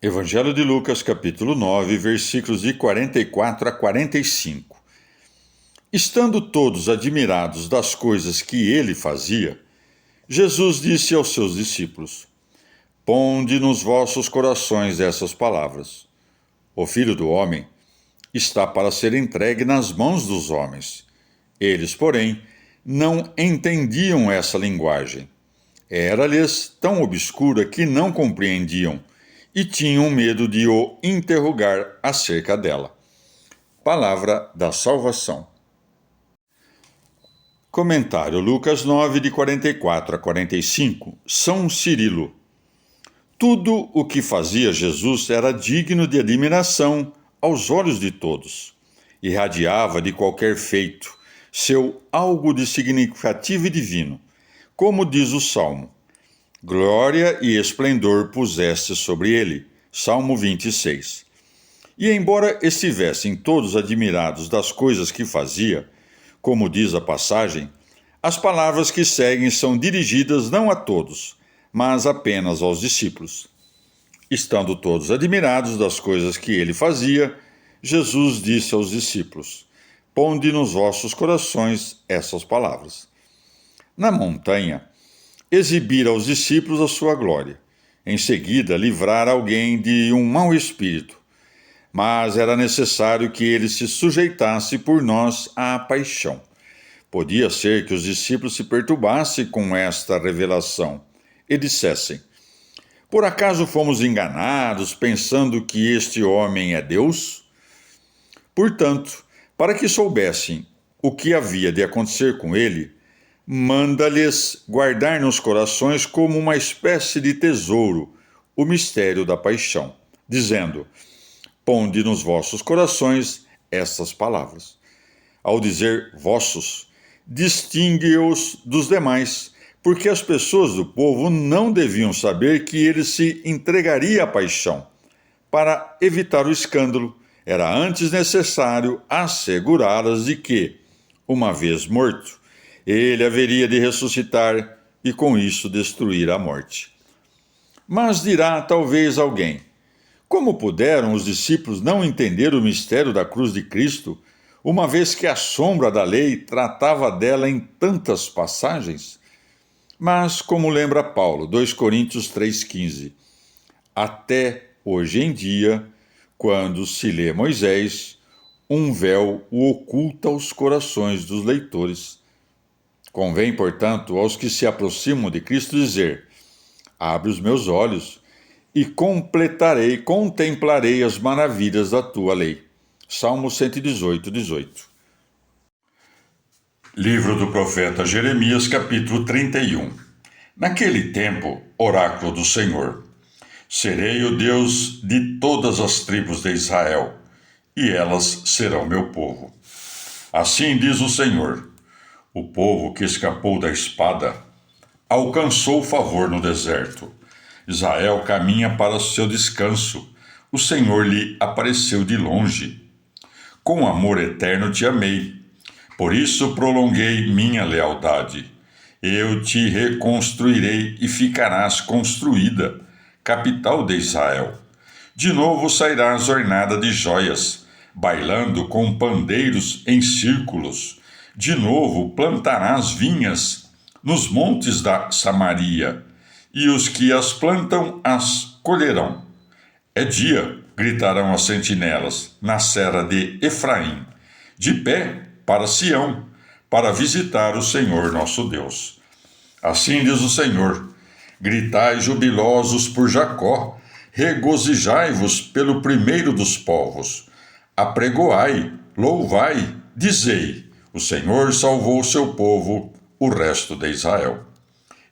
Evangelho de Lucas, capítulo 9, versículos de 44 a 45. Estando todos admirados das coisas que ele fazia, Jesus disse aos seus discípulos: Ponde nos vossos corações essas palavras. O Filho do Homem está para ser entregue nas mãos dos homens. Eles, porém, não entendiam essa linguagem. Era-lhes tão obscura que não compreendiam e tinham medo de o interrogar acerca dela. Palavra da salvação. Comentário Lucas 9, de 44 a 45. São Cirilo. Tudo o que fazia Jesus era digno de admiração aos olhos de todos. Irradiava de qualquer feito seu algo de significativo e divino. Como diz o Salmo: Glória e esplendor puseste sobre ele. Salmo 26. E embora estivessem todos admirados das coisas que fazia, como diz a passagem, as palavras que seguem são dirigidas não a todos, mas apenas aos discípulos. Estando todos admirados das coisas que ele fazia, Jesus disse aos discípulos: Ponde nos vossos corações essas palavras. Na montanha, exibir aos discípulos a sua glória. Em seguida, livrar alguém de um mau espírito. Mas era necessário que ele se sujeitasse por nós à paixão. Podia ser que os discípulos se perturbassem com esta revelação e dissessem: Por acaso fomos enganados pensando que este homem é Deus? Portanto, para que soubessem o que havia de acontecer com ele, manda-lhes guardar nos corações como uma espécie de tesouro o mistério da paixão, dizendo: Ponde nos vossos corações estas palavras. Ao dizer vossos, distingue-os dos demais, porque as pessoas do povo não deviam saber que ele se entregaria à paixão. Para evitar o escândalo, era antes necessário assegurá-las de que, uma vez morto, ele haveria de ressuscitar e com isso destruir a morte. Mas dirá talvez alguém: Como puderam os discípulos não entender o mistério da cruz de Cristo, uma vez que a sombra da lei tratava dela em tantas passagens? Mas, como lembra Paulo, 2 Coríntios 3,15, até hoje em dia, quando se lê Moisés, um véu o oculta aos corações dos leitores. Convém, portanto, aos que se aproximam de Cristo dizer: Abre os meus olhos e contemplarei as maravilhas da tua lei. Salmo 118, 18. Livro do profeta Jeremias, capítulo 31. Naquele tempo, oráculo do Senhor: Serei o Deus de todas as tribos de Israel, e elas serão meu povo. Assim diz o Senhor: O povo que escapou da espada alcançou favor no deserto. Israel caminha para o seu descanso. O Senhor lhe apareceu de longe. Com amor eterno te amei. Por isso prolonguei minha lealdade. Eu te reconstruirei e ficarás construída, capital de Israel. De novo sairás ornada de joias, bailando com pandeiros em círculos. De novo plantarás vinhas nos montes da Samaria, e os que as plantam as colherão. É dia, gritarão as sentinelas, na serra de Efraim, de pé para Sião, para visitar o Senhor nosso Deus. Assim diz o Senhor: Gritai jubilosos por Jacó, regozijai-vos pelo primeiro dos povos. Apregoai, louvai, dizei: O Senhor salvou o seu povo, o resto de Israel.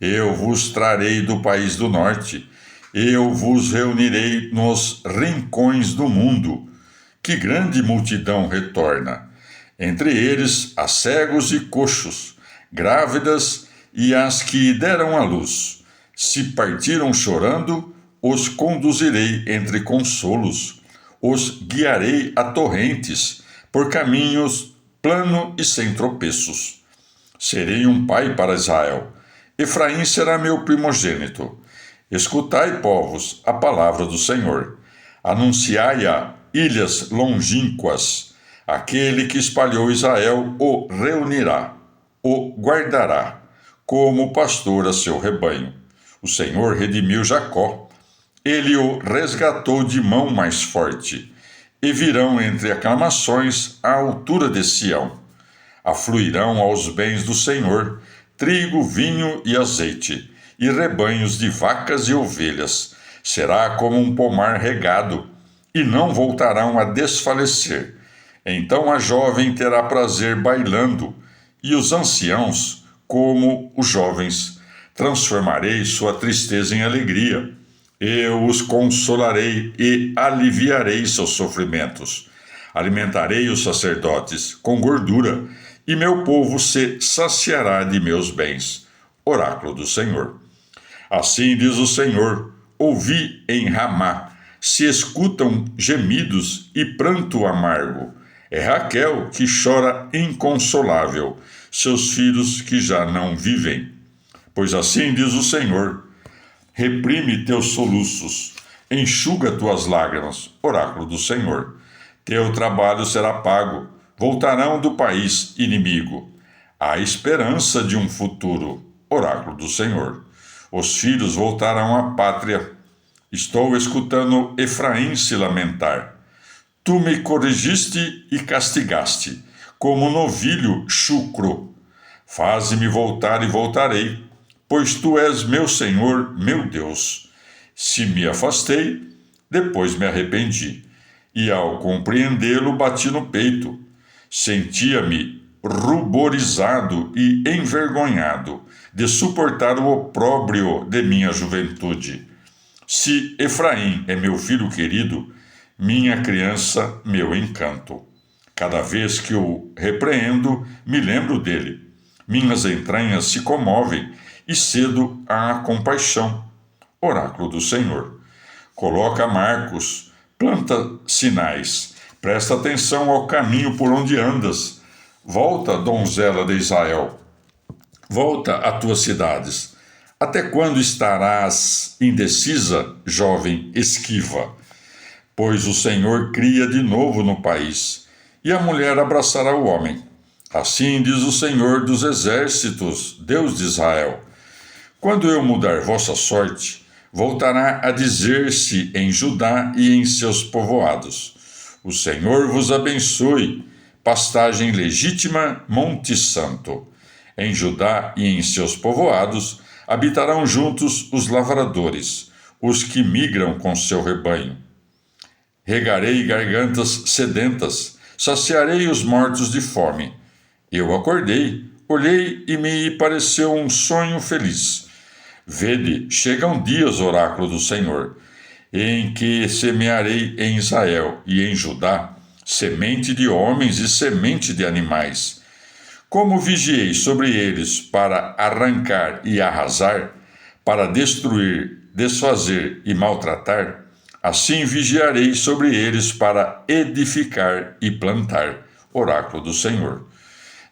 Eu vos trarei do país do norte, eu vos reunirei nos rincões do mundo. Que grande multidão retorna! Entre eles há cegos e coxos, grávidas e as que deram à luz. Se partiram chorando, os conduzirei entre consolos, os guiarei a torrentes, por caminhos plano e sem tropeços. Serei um pai para Israel. Efraim será meu primogênito. Escutai, povos, a palavra do Senhor. Anunciai-a, ilhas longínquas. Aquele que espalhou Israel o reunirá, o guardará, como pastor a seu rebanho. O Senhor redimiu Jacó. Ele o resgatou de mão mais forte. E virão entre aclamações à altura de Sião. Afluirão aos bens do Senhor, trigo, vinho e azeite, e rebanhos de vacas e ovelhas. Será como um pomar regado, e não voltarão a desfalecer. Então a jovem terá prazer bailando, e os anciãos, como os jovens. Transformarei sua tristeza em alegria. Eu os consolarei e aliviarei seus sofrimentos. Alimentarei os sacerdotes com gordura, e meu povo se saciará de meus bens. Oráculo do Senhor. Assim diz o Senhor: ouvi em Ramá, se escutam gemidos e pranto amargo. É Raquel que chora inconsolável, seus filhos que já não vivem. Pois assim diz o Senhor: reprime teus soluços, enxuga tuas lágrimas, oráculo do Senhor. Teu trabalho será pago, voltarão do país inimigo. Há esperança de um futuro, oráculo do Senhor. Os filhos voltarão à pátria. Estou escutando Efraim se lamentar. Tu me corrigiste e castigaste, como novilho chucro. Faze-me voltar e voltarei, pois tu és meu Senhor, meu Deus. Se me afastei, depois me arrependi, e ao compreendê-lo bati no peito. Sentia-me ruborizado e envergonhado de suportar o opróbrio de minha juventude. Se Efraim é meu filho querido, minha criança, meu encanto. Cada vez que o repreendo, me lembro dele. Minhas entranhas se comovem e cedo à compaixão. Oráculo do Senhor. Coloca marcos, planta sinais. Presta atenção ao caminho por onde andas. Volta, donzela de Israel. Volta a tuas cidades. Até quando estarás indecisa, jovem esquiva? Pois o Senhor cria de novo no país, e a mulher abraçará o homem. Assim diz o Senhor dos exércitos, Deus de Israel: quando eu mudar vossa sorte, voltará a dizer-se em Judá e em seus povoados: o Senhor vos abençoe, pastagem legítima, Monte Santo. Em Judá e em seus povoados habitarão juntos os lavradores, os que migram com seu rebanho. Regarei gargantas sedentas, saciarei os mortos de fome. Eu acordei, olhei e me pareceu um sonho feliz. Vede, chegam dias, oráculo do Senhor, em que semearei em Israel e em Judá semente de homens e semente de animais. Como vigiei sobre eles para arrancar e arrasar, para destruir, desfazer e maltratar, assim vigiarei sobre eles para edificar e plantar. Oráculo do Senhor.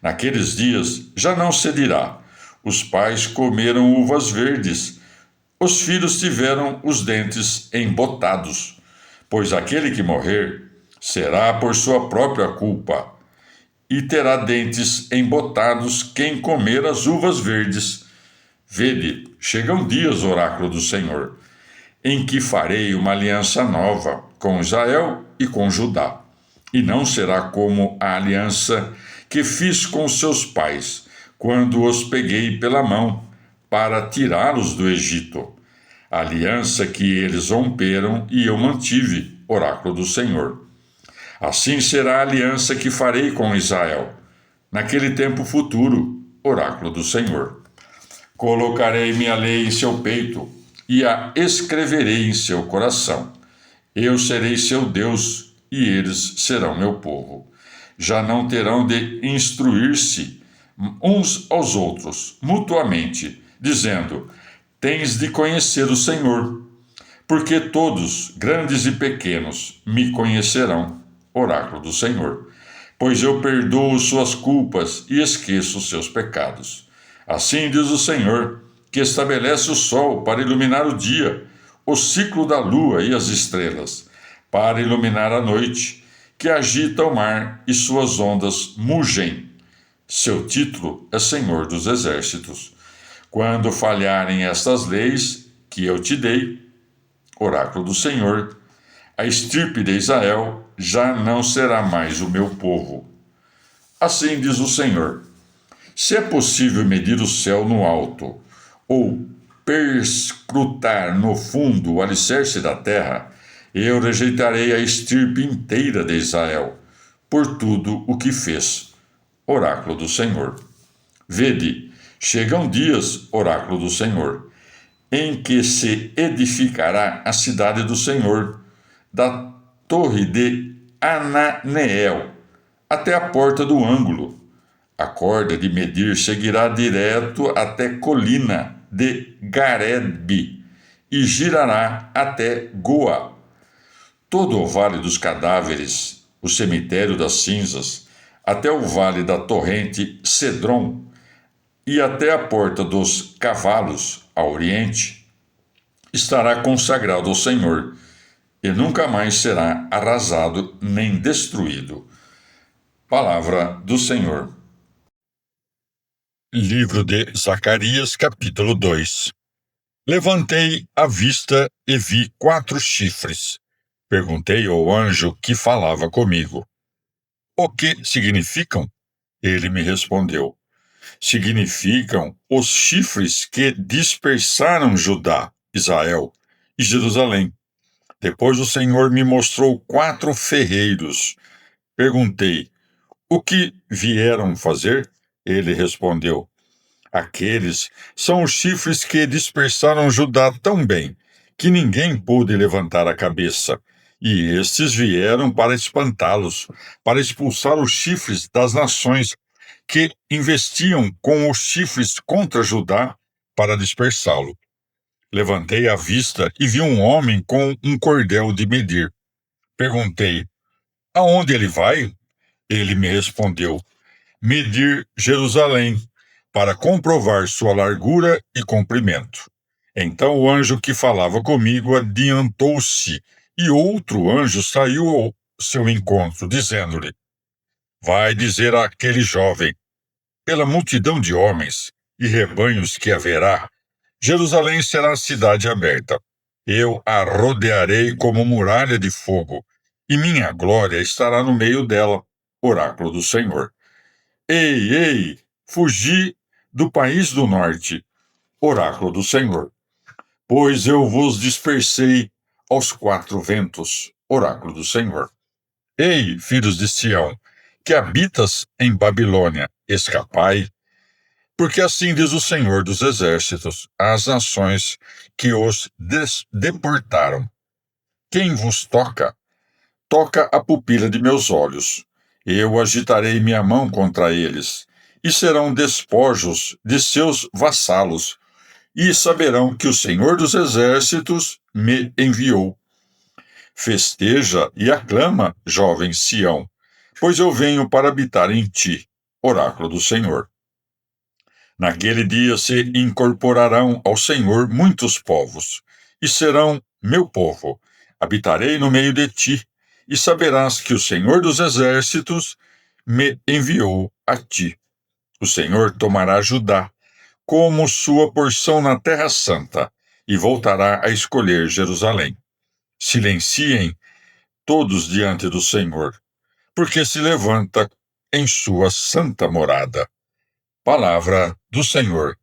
Naqueles dias já não se dirá: os pais comeram uvas verdes, os filhos tiveram os dentes embotados, pois aquele que morrer será por sua própria culpa, e terá dentes embotados quem comer as uvas verdes. Vede, chegam dias, oráculo do Senhor, em que farei uma aliança nova com Israel e com Judá, e não será como a aliança que fiz com seus pais, quando os peguei pela mão para tirá-los do Egito. A aliança que eles romperam e eu mantive, oráculo do Senhor. Assim será a aliança que farei com Israel, naquele tempo futuro, oráculo do Senhor. Colocarei minha lei em seu peito e a escreverei em seu coração. Eu serei seu Deus e eles serão meu povo. Já não terão de instruir-se uns aos outros, mutuamente, dizendo: tens de conhecer o Senhor, porque todos, grandes e pequenos, me conhecerão, oráculo do Senhor, pois eu perdoo suas culpas e esqueço seus pecados. Assim diz o Senhor: que estabelece o sol para iluminar o dia, o ciclo da lua e as estrelas, para iluminar a noite, que agita o mar e suas ondas mugem. Seu título é Senhor dos Exércitos. Quando falharem estas leis que eu te dei, oráculo do Senhor, a estirpe de Israel já não será mais o meu povo. Assim diz o Senhor: se é possível medir o céu no alto, ou perscrutar no fundo o alicerce da terra, eu rejeitarei a estirpe inteira de Israel, por tudo o que fez. Oráculo do Senhor. Vede, chegam dias, oráculo do Senhor, em que se edificará a cidade do Senhor, da torre de Ananeel até a porta do ângulo. A corda de medir seguirá direto até colina de Garebe e girará até Goa. Todo o vale dos cadáveres, o cemitério das cinzas, até o vale da torrente Cedron e até a porta dos cavalos, a oriente, estará consagrado ao Senhor e nunca mais será arrasado nem destruído. Palavra do Senhor. Livro de Zacarias, capítulo 2. Levantei a vista e vi 4 chifres. Perguntei ao anjo que falava comigo: o que significam? Ele me respondeu: significam os chifres que dispersaram Judá, Israel e Jerusalém. Depois o Senhor me mostrou 4 ferreiros. Perguntei: o que vieram fazer? Ele respondeu: aqueles são os chifres que dispersaram Judá tão bem que ninguém pôde levantar a cabeça. E estes vieram para espantá-los, para expulsar os chifres das nações que investiam com os chifres contra Judá para dispersá-lo. Levantei a vista e vi um homem com um cordel de medir. Perguntei: aonde ele vai? Ele me respondeu: medir Jerusalém, para comprovar sua largura e comprimento. Então o anjo que falava comigo adiantou-se, e outro anjo saiu ao seu encontro, dizendo-lhe: vai dizer àquele jovem: pela multidão de homens e rebanhos que haverá, Jerusalém será cidade aberta. Eu a rodearei como muralha de fogo, e minha glória estará no meio dela. Oráculo do Senhor. Ei, ei, fugi do país do norte. Oráculo do Senhor. Pois eu vos dispersei aos 4 ventos. Oráculo do Senhor. Ei, filhos de Sião, que habitas em Babilônia, escapai, porque assim diz o Senhor dos Exércitos às nações que os deportaram: quem vos toca, toca a pupila de meus olhos. Eu agitarei minha mão contra eles, e serão despojos de seus vassalos, e saberão que o Senhor dos Exércitos me enviou. Festeja e aclama, jovem Sião, pois eu venho para habitar em ti. Oráculo do Senhor. Naquele dia se incorporarão ao Senhor muitos povos, e serão meu povo. Habitarei no meio de ti, e saberás que o Senhor dos Exércitos me enviou a ti. O Senhor tomará Judá como sua porção na Terra Santa, e voltará a escolher Jerusalém. Silenciem todos diante do Senhor, porque se levanta em sua santa morada. Palavra do Senhor.